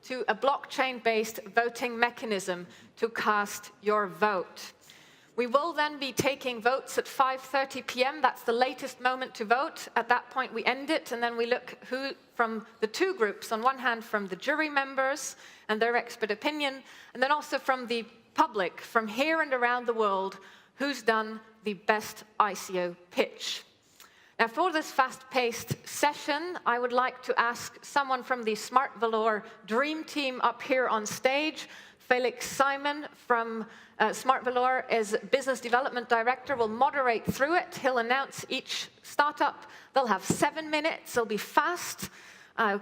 to a blockchain-based voting mechanism to cast your vote. We will then be taking votes at 5:30 p.m. That's the latest moment to vote. At that point, we end it, and then we look who from the two groups. On one hand, from the jury members and their expert opinion, and then also from the public, from here and around the world, who's done the best ICO pitch. Now, for this fast-paced session, I would like to ask someone from the Smart Valor Dream Team up here on stage. Felix Simon from Smart Valor is Business Development Director, will moderate through it. He'll announce each startup. They'll have 7 minutes. They'll be fast.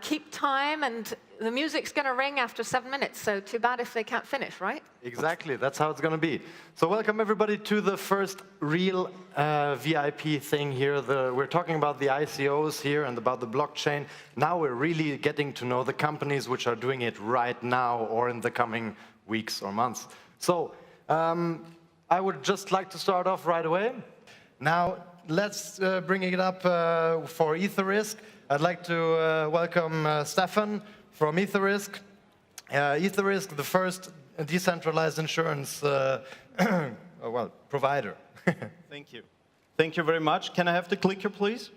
Keep time, and the music's going to ring after 7 minutes, so too bad if they can't finish, right? Exactly, that's how it's going to be. So welcome everybody to the first real VIP thing here. We're talking about the ICOs here and about the blockchain. Now we're really getting to know the companies which are doing it right now or in the coming weeks or months. So I would just like to start off right away. Now let's bring it up for EtherRisk. I'd like to welcome Stefan from EtherRisk. EtherRisk, the first decentralized insurance provider. Thank you. Thank you very much. Can I have the clicker, please?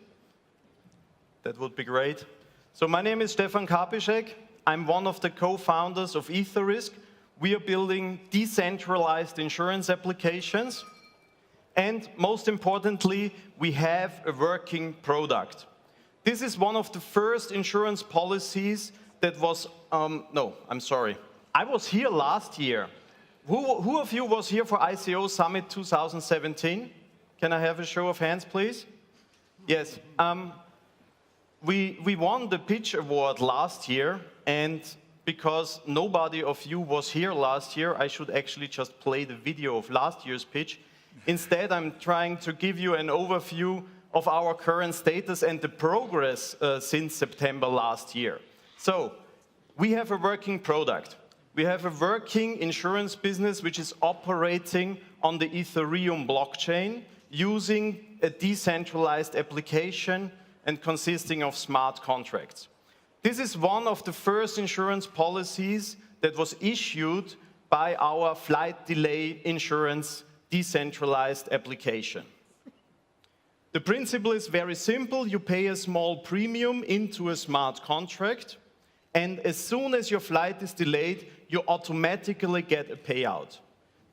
That would be great. So my name is Stefan Karpiszek. I'm one of the co-founders of EtherRisk. We are building decentralized insurance applications. And most importantly, we have a working product. This is one of the first insurance policies that was, no, I'm sorry. I was here last year. Who of you was here for ICO Summit 2017? Can I have a show of hands, please? Yes. We won the pitch award last year, and because nobody of you was here last year, I should actually just play the video of last year's pitch. Instead, I'm trying to give you an overview of our current status and the progress since September last year. So, we have a working product. We have a working insurance business which is operating on the Ethereum blockchain using a decentralized application and consisting of smart contracts. This is one of the first insurance policies that was issued by our flight delay insurance decentralized application. The principle is very simple. You pay a small premium into a smart contract, and as soon as your flight is delayed, you automatically get a payout.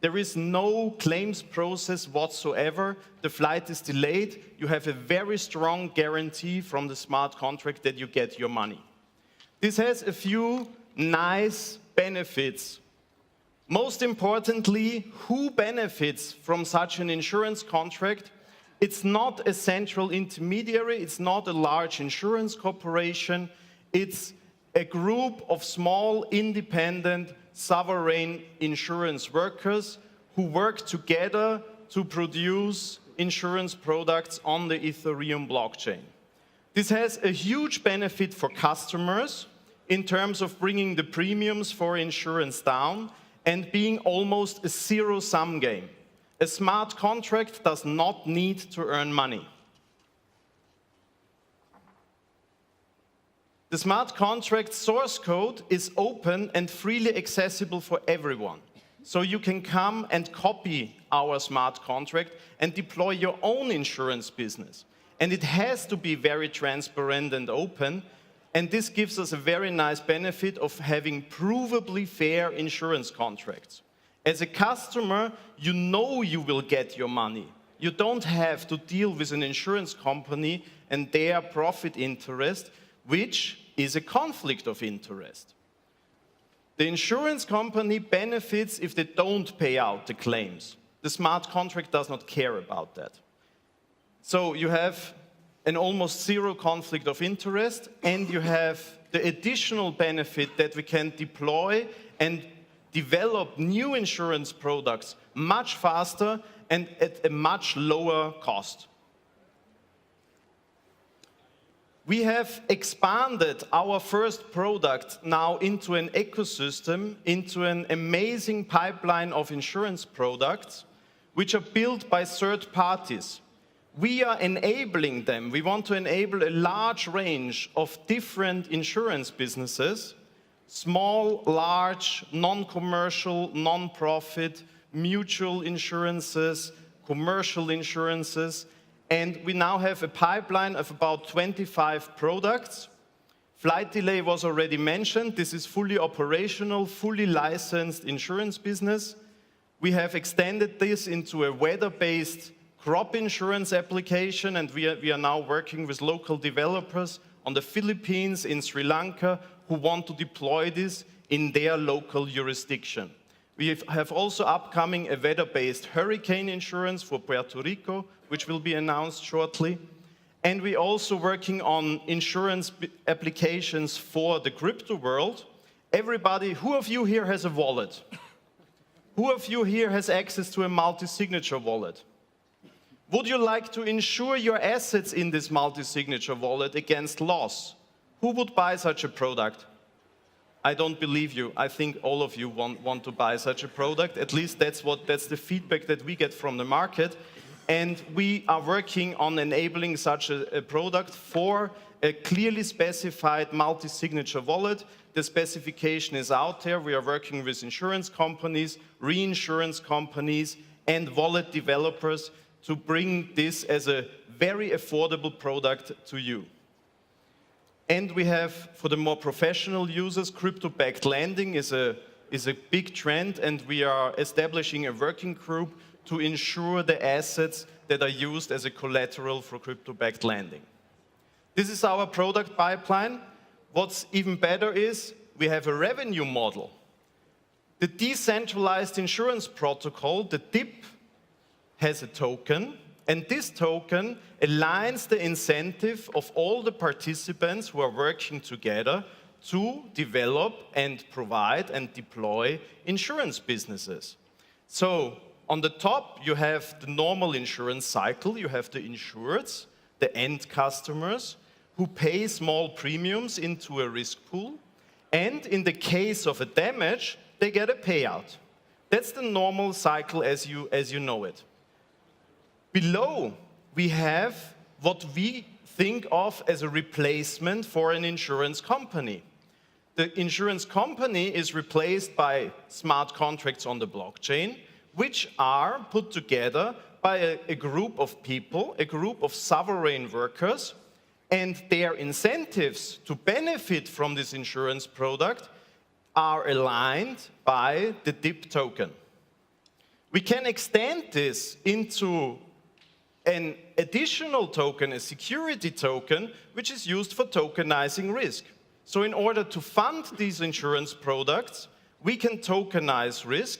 There is no claims process whatsoever. The flight is delayed. You have a very strong guarantee from the smart contract that you get your money. This has a few nice benefits. Most importantly, who benefits from such an insurance contract? It's not a central intermediary, it's not a large insurance corporation, it's a group of small, independent, sovereign insurance workers who work together to produce insurance products on the Ethereum blockchain. This has a huge benefit for customers in terms of bringing the premiums for insurance down and being almost a zero-sum game. A smart contract does not need to earn money. The smart contract source code is open and freely accessible for everyone. So you can come and copy our smart contract and deploy your own insurance business. And it has to be very transparent and open. And this gives us a very nice benefit of having provably fair insurance contracts. As a customer, you know you will get your money. You don't have to deal with an insurance company and their profit interest, which is a conflict of interest. The insurance company benefits if they don't pay out the claims. The smart contract does not care about that. So you have an almost zero conflict of interest, and you have the additional benefit that we can deploy and develop new insurance products much faster and at a much lower cost. We have expanded our first product now into an ecosystem, into an amazing pipeline of insurance products, which are built by third parties. We are enabling them. We want to enable a large range of different insurance businesses small, large, non-commercial, non-profit, mutual insurances, commercial insurances, and we now have a pipeline of about 25 products. Flight delay was already mentioned. This is fully operational, fully licensed insurance business. We have extended this into a weather-based crop insurance application, and we are now working with local developers on the Philippines, in Sri Lanka, who want to deploy this in their local jurisdiction. We have also upcoming a weather-based hurricane insurance for Puerto Rico, which will be announced shortly. And we're also working on insurance applications for the crypto world. Everybody, who of you here has a wallet? Who of you here has access to a multi-signature wallet? Would you like to insure your assets in this multi-signature wallet against loss? Who would buy such a product? I don't believe you. I think all of you want to buy such a product. At least that's the feedback that we get from the market. And we are working on enabling such a product for a clearly specified multi-signature wallet. The specification is out there. We are working with insurance companies, reinsurance companies, and wallet developers to bring this as a very affordable product to you. And we have, for the more professional users, crypto-backed lending is a big trend, and we are establishing a working group to ensure the assets that are used as a collateral for crypto-backed lending. This is our product pipeline. What's even better is we have a revenue model. The decentralized insurance protocol, the DIP, has a token, and this token aligns the incentive of all the participants who are working together to develop and provide and deploy insurance businesses. So on the top, you have the normal insurance cycle. You have the insureds, the end customers, who pay small premiums into a risk pool. And in the case of a damage, they get a payout. That's the normal cycle as you know it. Below, we have what we think of as a replacement for an insurance company. The insurance company is replaced by smart contracts on the blockchain, which are put together by a group of people, a group of sovereign workers, and their incentives to benefit from this insurance product are aligned by the DIP token. We can extend this into an additional token, a security token, which is used for tokenizing risk. So in order to fund these insurance products, we can tokenize risk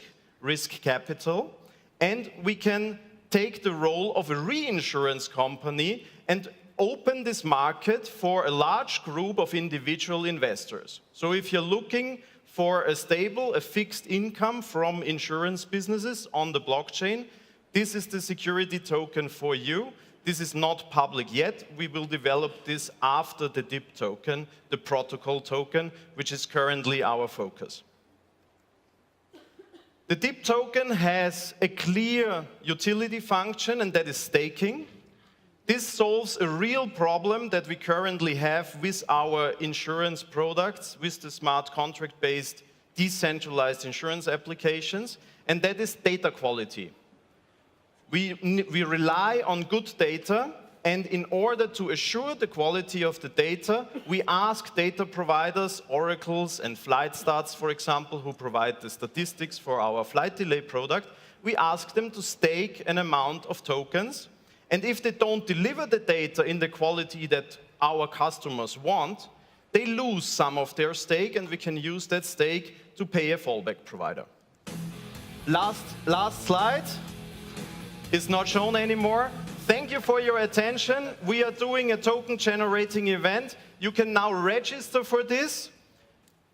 capital, and we can take the role of a reinsurance company and open this market for a large group of individual investors. So if you're looking for a stable, a fixed income from insurance businesses on the blockchain, this is the security token for you. This is not public yet. We will develop this after the DIP token, the protocol token, which is currently our focus. The DIP token has a clear utility function, and that is staking. This solves a real problem that we currently have with our insurance products, with the smart contract-based decentralized insurance applications, and that is data quality. We rely on good data, and in order to assure the quality of the data, we ask data providers, oracles and FlightStats, for example, who provide the statistics for our flight delay product, we ask them to stake an amount of tokens, and if they don't deliver the data in the quality that our customers want, they lose some of their stake, and we can use that stake to pay a fallback provider. Last slide. Is not shown anymore. Thank you for your attention. We are doing a token generating event. You can now register for this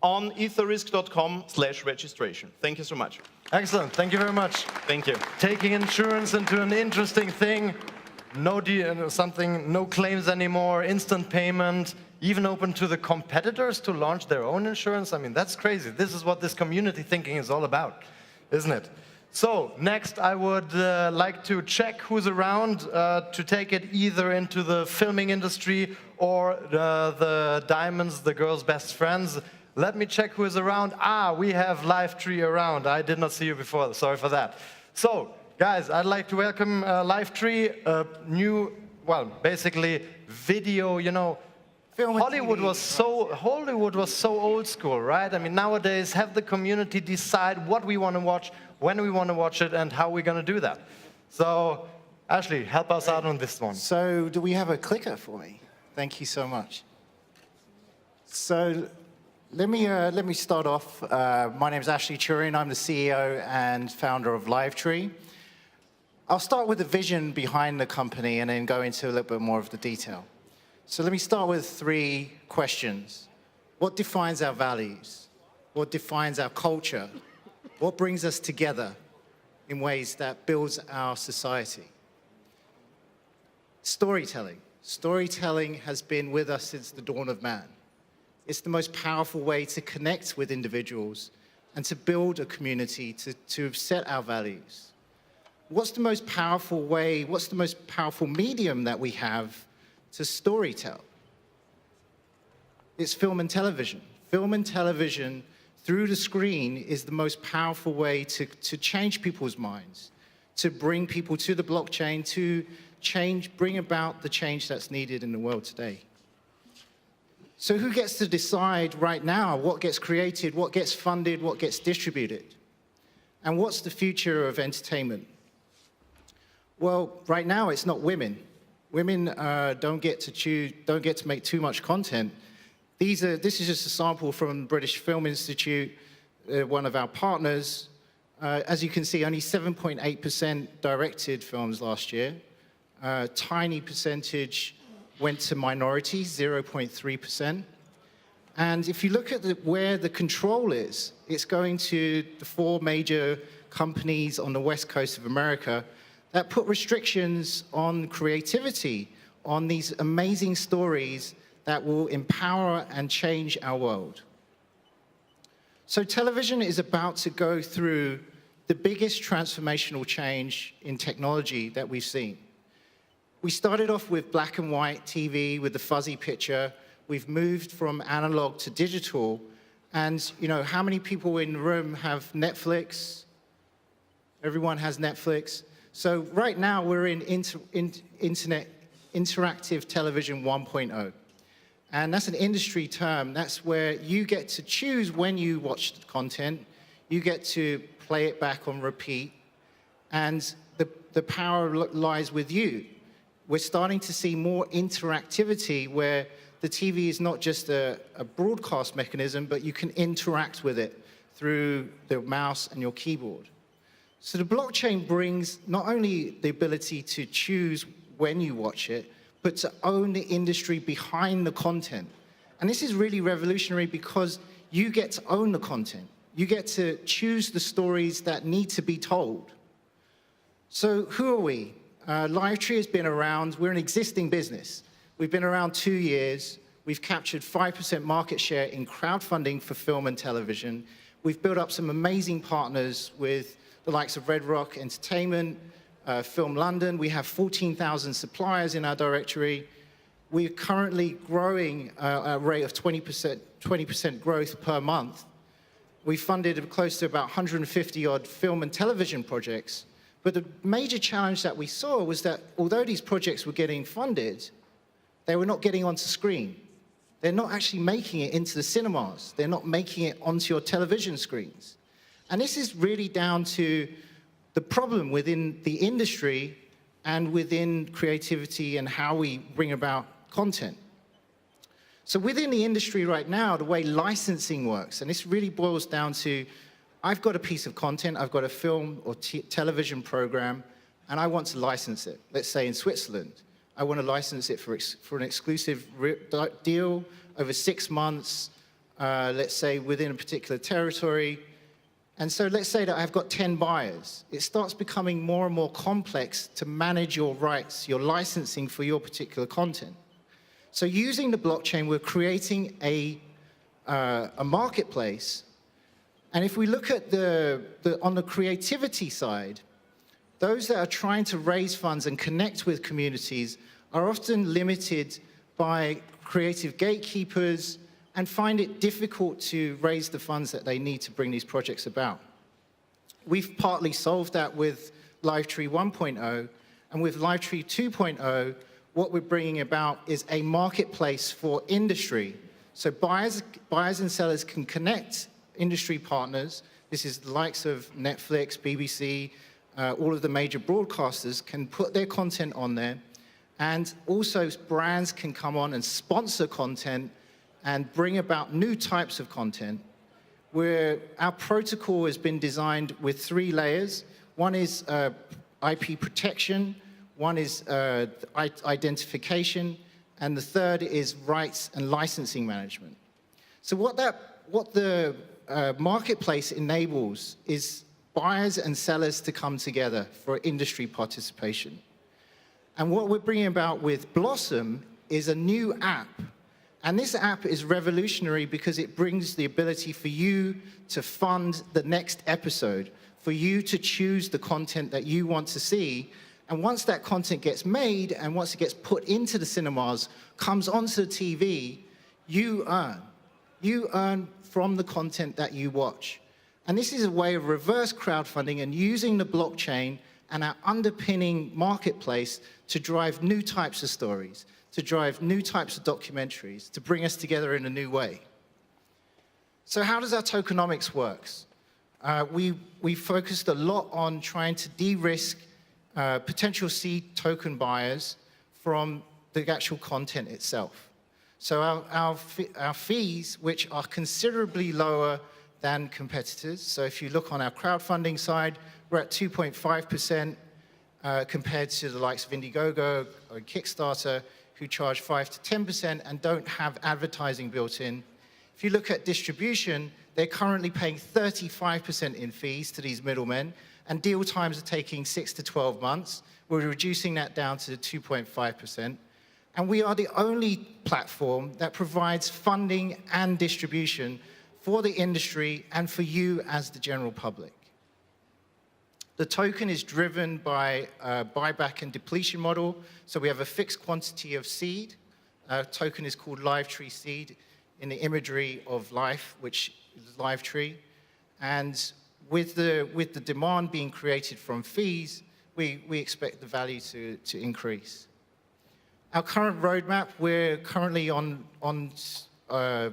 on etherisk.com/registration. Thank you so much. Excellent. Thank you very much. Thank you. Taking insurance into an interesting thing. No claims anymore, instant payment, even open to the competitors to launch their own insurance. I mean, that's crazy. This is what this community thinking is all about, isn't it? So next, I would like to check who's around to take it either into the filming industry or the diamonds, the girls' best friends. Let me check who is around. We have Livetree around. I did not see you before. Sorry for that. So, guys, I'd like to welcome Livetree, a new, well, basically video, you know. Hollywood was so old school, right? I mean, nowadays, have the community decide what we want to watch, when we want to watch it, and how we're going to do that. So, Ashley, help us out on this one. So, do we have a clicker for me? Thank you so much. So, let me start off. My name is Ashley Turin. I'm the CEO and founder of Livetree. I'll start with the vision behind the company and then go into a little bit more of the detail. So let me start with 3 questions. What defines our values? What defines our culture? What brings us together in ways that builds our society? Storytelling. Storytelling has been with us since the dawn of man. It's the most powerful way to connect with individuals and to build a community, to set our values. What's the most powerful way, what's the most powerful medium that we have to storytell? It's film and television. Film and television through the screen is the most powerful way to change people's minds, to bring people to the blockchain, to bring about the change that's needed in the world today. So who gets to decide right now what gets created, what gets funded, what gets distributed? And what's the future of entertainment? Well, right now it's not women. Women don't get to make too much content. This is just a sample from the British Film Institute, one of our partners. As you can see, only 7.8% directed films last year. Tiny percentage went to minorities, 0.3%. And if you look at where the control is, it's going to the 4 major companies on the West Coast of America that put restrictions on creativity, on these amazing stories that will empower and change our world. So television is about to go through the biggest transformational change in technology that we've seen. We started off with black and white TV with the fuzzy picture. We've moved from analog to digital. And you know, how many people in the room have Netflix? Everyone has Netflix. So right now we're in internet interactive television 1.0. And that's an industry term. That's where you get to choose when you watch the content. You get to play it back on repeat. And the power lies with you. We're starting to see more interactivity where the TV is not just a broadcast mechanism, but you can interact with it through the mouse and your keyboard. So the blockchain brings not only the ability to choose when you watch it, but to own the industry behind the content. And this is really revolutionary because you get to own the content. You get to choose the stories that need to be told. So who are we? Livetree has been around. We're an existing business. We've been around 2 years. We've captured 5% market share in crowdfunding for film and television. We've built up some amazing partners with the likes of Red Rock Entertainment, Film London. We have 14,000 suppliers in our directory. We're currently growing at a rate of 20% growth per month. We funded close to about 150 odd film and television projects. But the major challenge that we saw was that although these projects were getting funded, they were not getting onto screen. They're not actually making it into the cinemas. They're not making it onto your television screens. And this is really down to the problem within the industry and within creativity and how we bring about content. So within the industry right now, the way licensing works, and this really boils down to, I've got a piece of content, I've got a film or television program, and I want to license it. Let's say in Switzerland. I want to license it for an exclusive deal over 6 months, let's say within a particular territory. And so let's say that I've got 10 buyers. It starts becoming more and more complex to manage your rights, your licensing for your particular content. So using the blockchain, we're creating a marketplace. And if we look at on the creativity side, those that are trying to raise funds and connect with communities are often limited by creative gatekeepers and find it difficult to raise the funds that they need to bring these projects about. We've partly solved that with LiveTree 1.0, and with LiveTree 2.0, what we're bringing about is a marketplace for industry. So buyers and sellers can connect industry partners. This is the likes of Netflix, BBC, all of the major broadcasters can put their content on there. And also brands can come on and sponsor content and bring about new types of content, where our protocol has been designed with 3 layers. One is IP protection, one is identification, and the third is rights and licensing management. So what the marketplace enables is buyers and sellers to come together for industry participation. And what we're bringing about with Blossom is a new app. And this app is revolutionary because it brings the ability for you to fund the next episode, for you to choose the content that you want to see. And once that content gets made and once it gets put into the cinemas, comes onto the TV, you earn. You earn from the content that you watch. And this is a way of reverse crowdfunding and using the blockchain and our underpinning marketplace to drive new types of stories, to drive new types of documentaries, to bring us together in a new way. So how does our tokenomics work? We focused a lot on trying to de-risk potential seed token buyers from the actual content itself. So our fees, which are considerably lower than competitors. So if you look on our crowdfunding side, we're at 2.5% compared to the likes of Indiegogo or Kickstarter, who charge 5 to 10% and don't have advertising built in. If you look at distribution, they're currently paying 35% in fees to these middlemen, and deal times are taking 6 to 12 months. We're reducing that down to 2.5%. And we are the only platform that provides funding and distribution for the industry and for you as the general public. The token is driven by a buyback and depletion model. So we have a fixed quantity of seed. Our token is called LiveTree Seed in the imagery of life, which is LiveTree. And with the demand being created from fees, we expect the value to increase. Our current roadmap, we're currently on a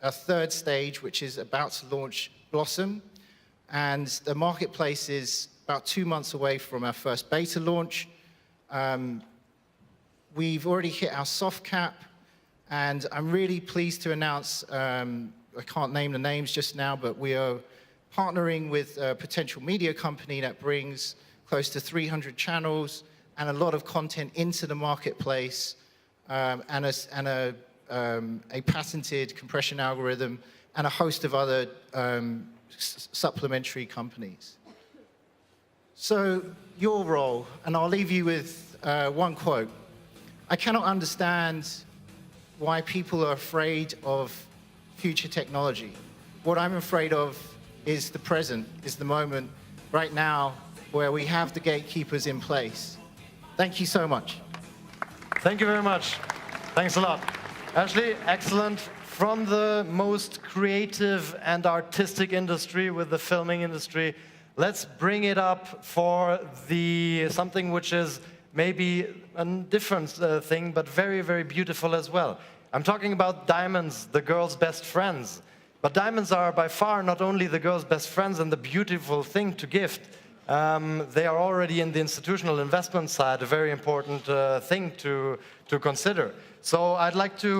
3rd stage, which is about to launch Blossom. And the marketplace is about 2 months away from our first beta launch. We've already hit our soft cap, and I'm really pleased to announce, I can't name the names just now, but we are partnering with a potential media company that brings close to 300 channels and a lot of content into the marketplace, and a patented compression algorithm, and a host of other supplementary companies. So your role, and I'll leave you with one quote. I cannot understand why people are afraid of future technology. What I'm afraid of is the present, is the moment right now where we have the gatekeepers in place. Thank you so much. Thank you very much. Thanks a lot. Ashley, excellent. From the most creative and artistic industry with the filming industry, let's bring it up for something which is maybe a different thing, but very, very beautiful as well. I'm talking about diamonds, the girls' best friends. But diamonds are by far not only the girls' best friends and the beautiful thing to gift. They are already in the institutional investment side, a very important thing to consider. So I'd like to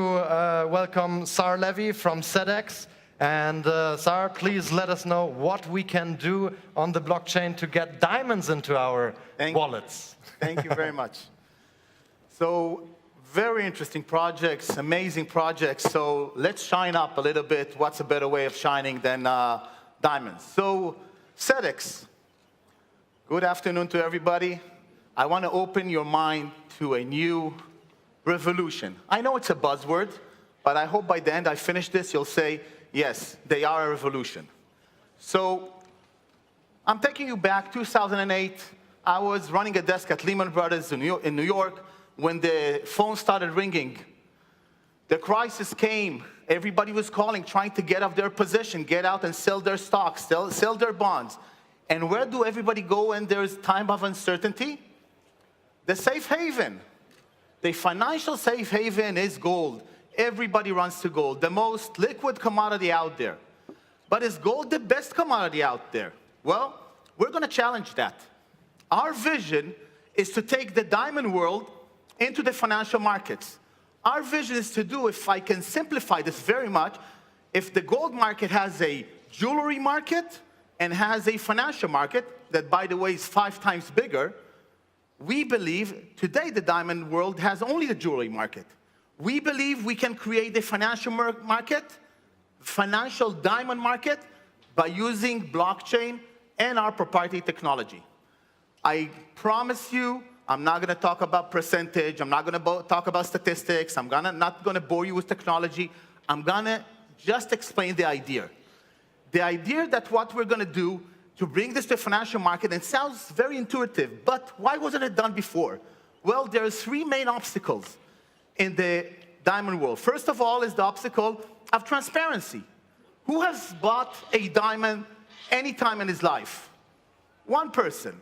welcome Sar Levy from SEDEX. And Sar, please let us know what we can do on the blockchain to get diamonds into our wallets. Thank you very much. So very interesting projects, amazing projects. So let's shine up a little bit. What's a better way of shining than diamonds? So SEDEX, good afternoon to everybody. I want to open your mind to a new revolution. I know it's a buzzword, but I hope by the end I finish this, you'll say, yes, they are a revolution. So I'm taking you back 2008. I was running a desk at Lehman Brothers in New York when the phone started ringing. The crisis came. Everybody was calling, trying to get off their position, get out and sell their stocks, sell their bonds. And where do everybody go when there's time of uncertainty? The safe haven. The financial safe haven is gold. Everybody runs to gold, the most liquid commodity out there. But is gold the best commodity out there? Well, we're going to challenge that. Our vision is to take the diamond world into the financial markets. Our vision is to do, if I can simplify this very much, if the gold market has a jewelry market and has a financial market, that by the way is 5 times bigger, we believe today the diamond world has only the jewelry market. We believe we can create a financial market, financial diamond market, by using blockchain and our proprietary technology. I promise you, I'm not going to talk about percentage. I'm not going to talk about statistics. I'm not going to bore you with technology. I'm going to just explain the idea. The idea that what we're going to do to bring this to the financial market, and it sounds very intuitive, but why wasn't it done before? Well, there are 3 main obstacles in the diamond world. First of all is the obstacle of transparency. Who has bought a diamond any time in his life? One person.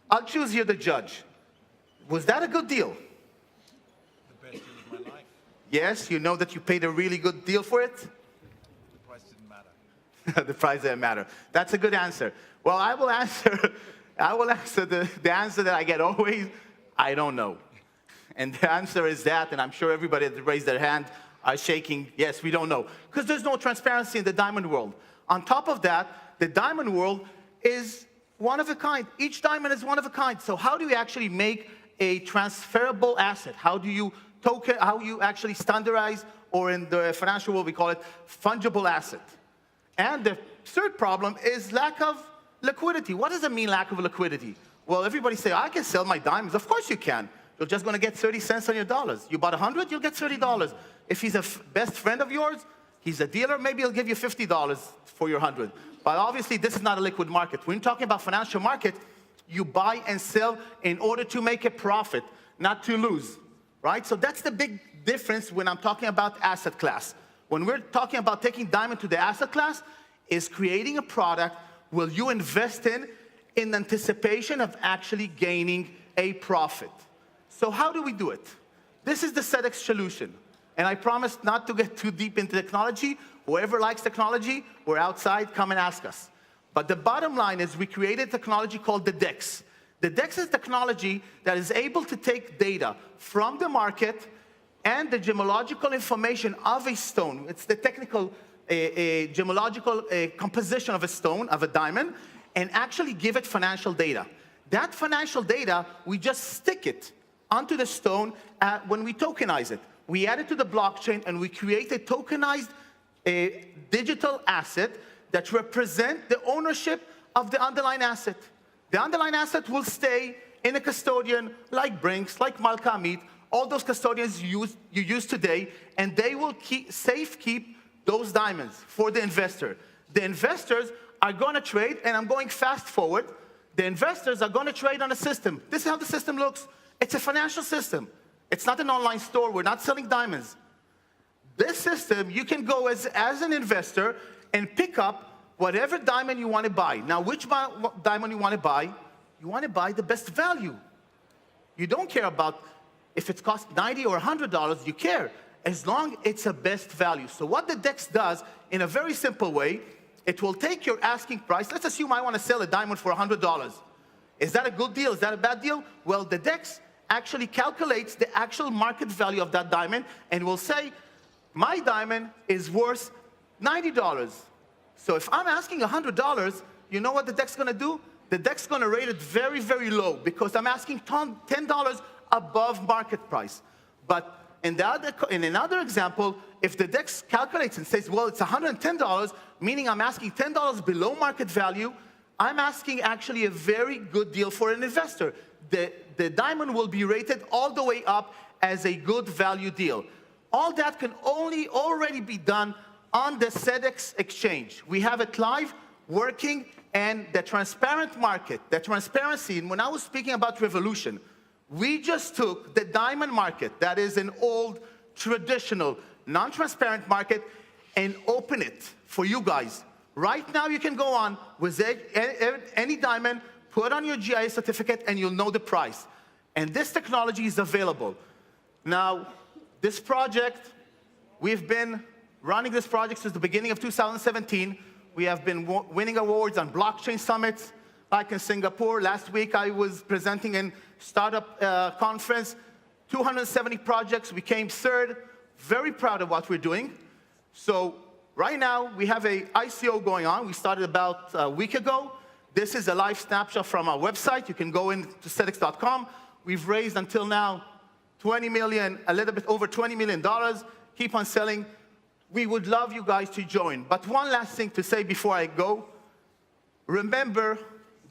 I'll choose here the judge. Was that a good deal? The best deal of my life. Yes, you know that you paid a really good deal for it? The price didn't matter. The price didn't matter. That's a good answer. Well, I will answer the answer that I get always, I don't know. And the answer is that, and I'm sure everybody that raised their hand are shaking, yes, we don't know. Because there's no transparency in the diamond world. On top of that, the diamond world is one of a kind. Each diamond is one of a kind. So how do you actually make a transferable asset? How do you actually standardize, or in the financial world we call it fungible asset? And the third problem is lack of liquidity. What does it mean, lack of liquidity? Well, everybody say, I can sell my diamonds. Of course you can. You're just going to get 30 cents on your dollars. You bought 100, you'll get $30. If he's a best friend of yours, he's a dealer, maybe he'll give you $50 for your 100. But obviously, this is not a liquid market. When you're talking about financial market, you buy and sell in order to make a profit, not to lose, right? So that's the big difference when I'm talking about asset class. When we're talking about taking diamond to the asset class, is creating a product will you invest in anticipation of actually gaining a profit. So how do we do it? This is the SEDEX solution. And I promise not to get too deep into technology. Whoever likes technology, we're outside, come and ask us. But the bottom line is we created technology called the DEX. The DEX is technology that is able to take data from the market and the gemological information of a stone. It's the technical gemological composition of a stone, of a diamond, and actually give it financial data. That financial data, we just stick it onto the stone when we tokenize it. We add it to the blockchain and we create a tokenized digital asset that represents the ownership of the underlying asset. The underlying asset will stay in a custodian like Brinks, like Malka Amit, all those custodians you use today, and they will keep those diamonds for the investor. The investors are going to trade, and I'm going fast forward. The investors are going to trade on a system. This is how the system looks. It's a financial system. It's not an online store. We're not selling diamonds. This system, you can go as an investor and pick up whatever diamond you want to buy. Now, which diamond you want to buy? You want to buy the best value. You don't care about if it costs $90 or $100. You care as long as it's a best value. So what the DEX does, in a very simple way, it will take your asking price. Let's assume I want to sell a diamond for $100. Is that a good deal? Is that a bad deal? Well, the DEX actually calculates the actual market value of that diamond and will say, my diamond is worth $90. So if I'm asking $100, you know what the DEX is going to do? The DEX is going to rate it very, very low because I'm asking $10 above market price. But in another example, if the DEX calculates and says, well, it's $110, meaning I'm asking $10 below market value, I'm asking actually a very good deal for an investor. The diamond will be rated all the way up as a good value deal. All that can already be done on the SEDEX exchange. We have it live, working, and the transparent market, the transparency, and when I was speaking about revolution, we just took the diamond market, that is an old, traditional, non-transparent market, and open it for you guys. Right now, you can go on with any diamond, put on your GIA certificate, and you'll know the price. And this technology is available. Now, this project, we've been running this project since the beginning of 2017. We have been winning awards on blockchain summits, like in Singapore. Last week, I was presenting in startup conference, 270 projects. We came third. Very proud of what we're doing. So right now, we have a ICO going on. We started about a week ago. This is a live snapshot from our website. You can go into Cetix.com. We've raised until now 20 million, a little bit over $20 million. Keep on selling. We would love you guys to join. But one last thing to say before I go. Remember,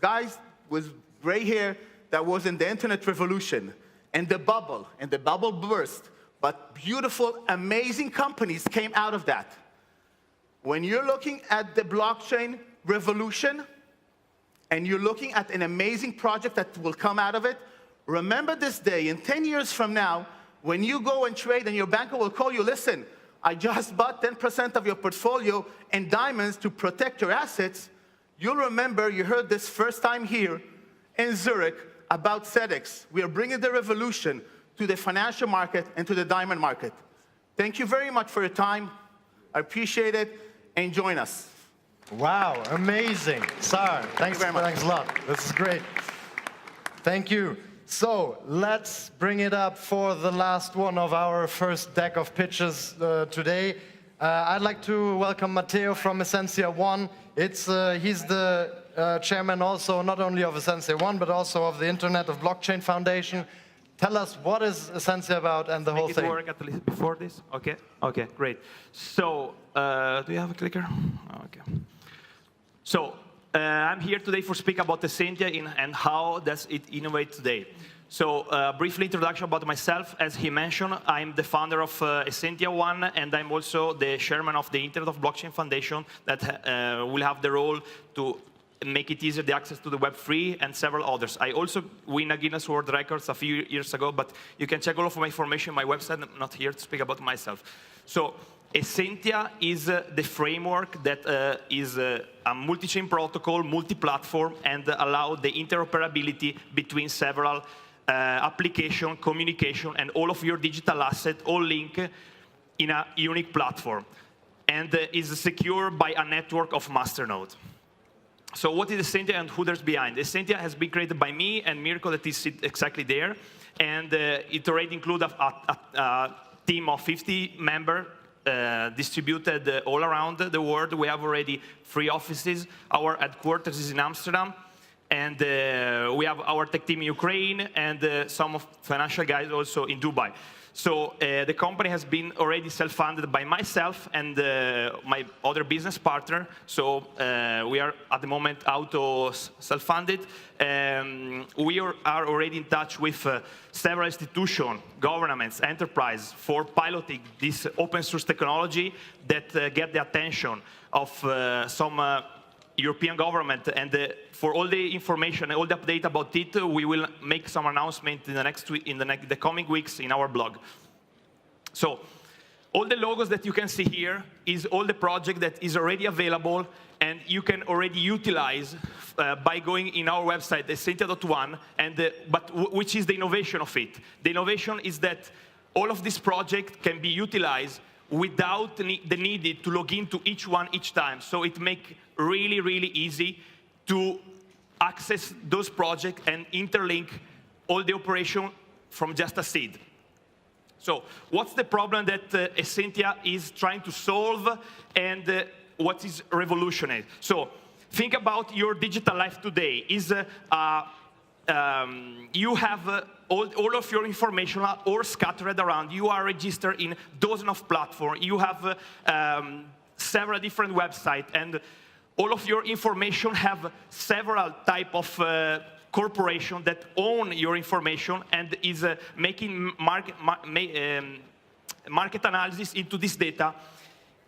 guys with gray hair, that was in the internet revolution and the bubble burst. But beautiful, amazing companies came out of that. When you're looking at the blockchain revolution and you're looking at an amazing project that will come out of it, remember this day, in 10 years from now, when you go and trade and your banker will call you, listen, I just bought 10% of your portfolio in diamonds to protect your assets, you'll remember you heard this first time here in Zurich about Cetix. We are bringing the revolution to the financial market and to the diamond market. Thank you very much for your time. I appreciate it, and join us. Wow, amazing. Sar, thanks very much. Thanks a lot. This is great. Thank you. So let's bring it up for the last one of our first deck of pitches today. I'd like to welcome Matteo from Essentia One. He's the chairman also not only of Essentia One, but also of the Internet of Blockchain Foundation. Tell us, what is Essentia about and the whole thing? Make it work at least before this? Okay, okay, great. So, do you have a clicker? Okay. So, I'm here today for speak about Essentia and how does it innovate today. So, briefly introduction about myself. As he mentioned, I'm the founder of Essentia One, and I'm also the chairman of the Internet of Blockchain Foundation that will have the role to make it easier the access to the Web3 and several others. I also win a Guinness World Records a few years ago, but you can check all of my information on my website. I'm not here to speak about myself. So Essentia is the framework that is a multi-chain protocol, multi-platform, and allow the interoperability between several application, communication, and all of your digital assets all link in a unique platform, and is secured by a network of masternode. So what is Essentia and who there's behind? Essentia has been created by me and Mirko that is exactly there. And it already includes a team of 50 members distributed all around the world. We have already 3 offices. Our headquarters is in Amsterdam. And we have our tech team in Ukraine and some of financial guys also in Dubai. So the company has been already self-funded by myself and my other business partner. So we are at the moment auto self-funded. We are already in touch with several institutions, governments, enterprise for piloting this open source technology that get the attention of some European government, and for all the information, all the update about it, we will make some announcement in the coming weeks in our blog. So, all the logos that you can see here is all the project that is already available, and you can already utilize by going in our website, Essentia.one, which is the innovation of it. The innovation is that all of this project can be utilized without the need to log into each one each time. So it makes really, really easy to access those projects and interlink all the operation from just a seed. So what's the problem that Essentia is trying to solve, and what is revolutionary? So think about your digital life today. You have all of your information are all scattered around. You are registered in dozens of platforms. You have several different websites, and all of your information have several type of corporation that own your information and is making market analysis into this data.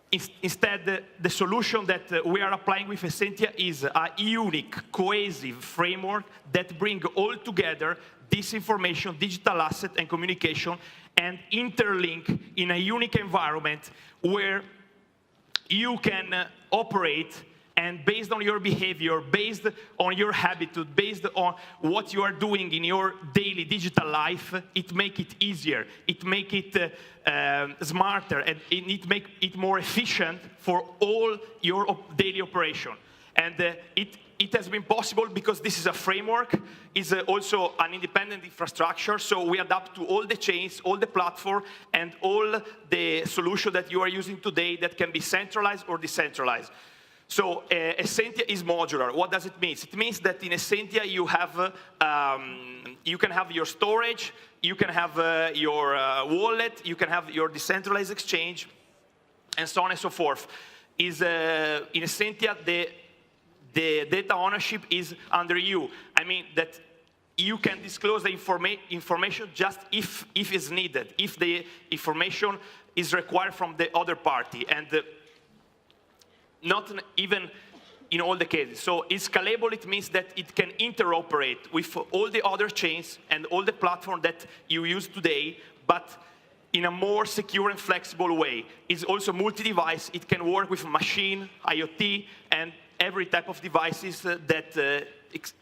Instead, the solution that we are applying with Essentia is a unique, cohesive framework that brings all together this information, digital asset, and communication, and interlink in a unique environment where you can operate, and based on your behavior, based on your habitude, based on what you are doing in your daily digital life, it make it easier, it make it smarter, and it make it more efficient for all your daily operation. And it has been possible because this is a framework, is also an independent infrastructure, so we adapt to all the chains, all the platform, and all the solution that you are using today that can be centralized or decentralized. So Essentia is modular. What does it mean? It means that in Essentia you have, you can have your storage, you can have your wallet, you can have your decentralized exchange, and so on and so forth. In Essentia, the data ownership is under you. I mean that you can disclose the information just if it's needed, if the information is required from the other party, and not even in all the cases. So it's scalable. It means that it can interoperate with all the other chains and all the platforms that you use today, but in a more secure and flexible way. It's also multi-device. It can work with machine, IoT, and every type of devices that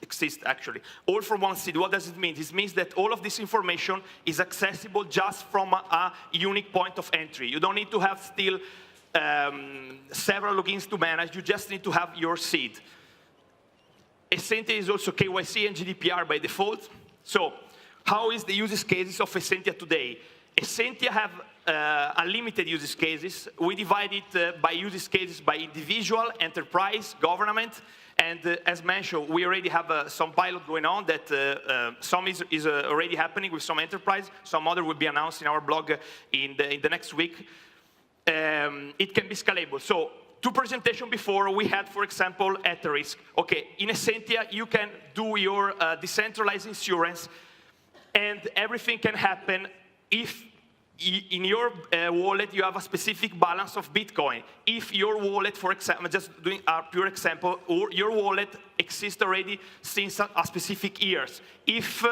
exist, actually. All from one seed. What does it mean? This means that all of this information is accessible just from a unique point of entry. You don't need to have still several logins to manage. You just need to have your seed. Essentia is also KYC and GDPR by default. So how is the use cases of Essentia today? Essentia have unlimited use cases. We divide it by use cases by individual, enterprise, government, and as mentioned, we already have some pilot going on that some is already happening with some enterprise, some other will be announced in our blog in the next week. It can be scalable. So 2 presentations before, we had, for example, at risk. Okay, in Essentia, you can do your decentralized insurance, and everything can happen if in your wallet you have a specific balance of Bitcoin. If your wallet, for example, just doing a pure example, or your wallet exists already since a specific years. If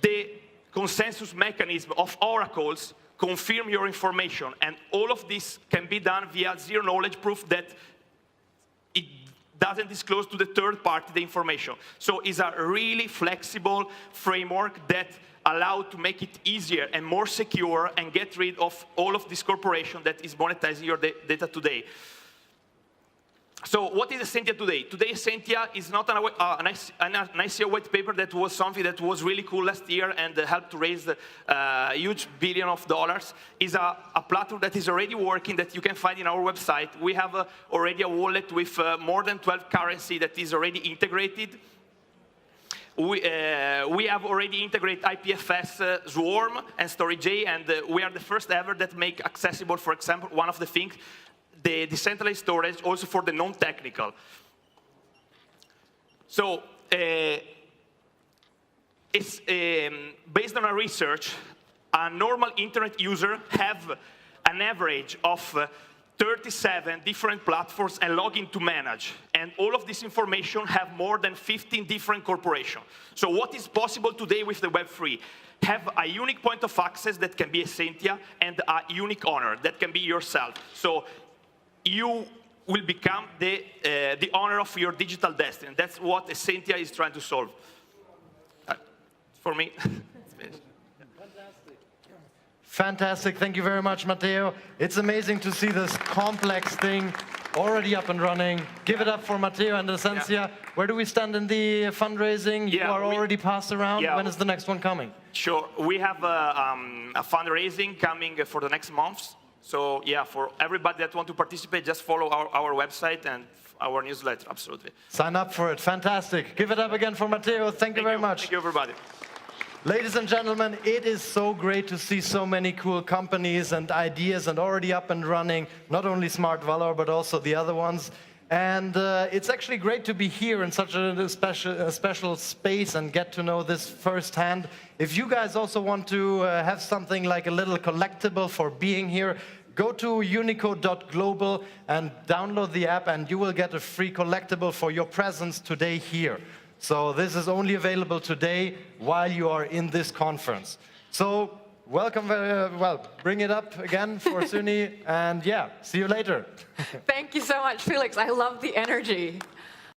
the consensus mechanism of oracles confirm your information, and all of this can be done via zero-knowledge proof that it doesn't disclose to the third party the information. So it's a really flexible framework that allows to make it easier and more secure and get rid of all of this corporation that is monetizing your data today. So what is Essentia today? Today, Essentia is not an ICO white paper that was something that was really cool last year and helped to raise a huge billion of dollars. It's a platform that is already working that you can find in our website. We have already a wallet with more than 12 currency that is already integrated. We have already integrated IPFS, Swarm, and StorageJ, and we are the first ever that make accessible, for example, one of the things, the decentralized storage also for the non-technical. So it's based on our research, a normal internet user have an average of 37 different platforms and login to manage. And all of this information have more than 15 different corporations. So what is possible today with the Web3? Have a unique point of access that can be Essentia and a unique owner that can be yourself. So you will become the owner of your digital destiny. That's what Essentia is trying to solve. For me, it's finished. Fantastic. Thank you very much, Matteo. It's amazing to see this complex thing already up and running. Give it up for Matteo and Essentia. Yeah. Where do we stand in the fundraising? Yeah, you are already passed around. Yeah. When is the next one coming? Sure. We have a fundraising coming for the next months. So yeah, for everybody that want to participate, just follow our website and our newsletter, absolutely. Sign up for it. Fantastic. Give it up again for Matteo. Thank you very much. Thank you, everybody. Ladies and gentlemen, it is so great to see so many cool companies and ideas and already up and running, not only Smart Valor, but also the other ones. And it's actually great to be here in such a special space and get to know this firsthand. If you guys also want to have something like a little collectible for being here, go to unico.global and download the app, and you will get a free collectible for your presence today here. So this is only available today while you are in this conference. So welcome, bring it up again for Suni, and yeah, see you later. Thank you so much, Felix. I love the energy.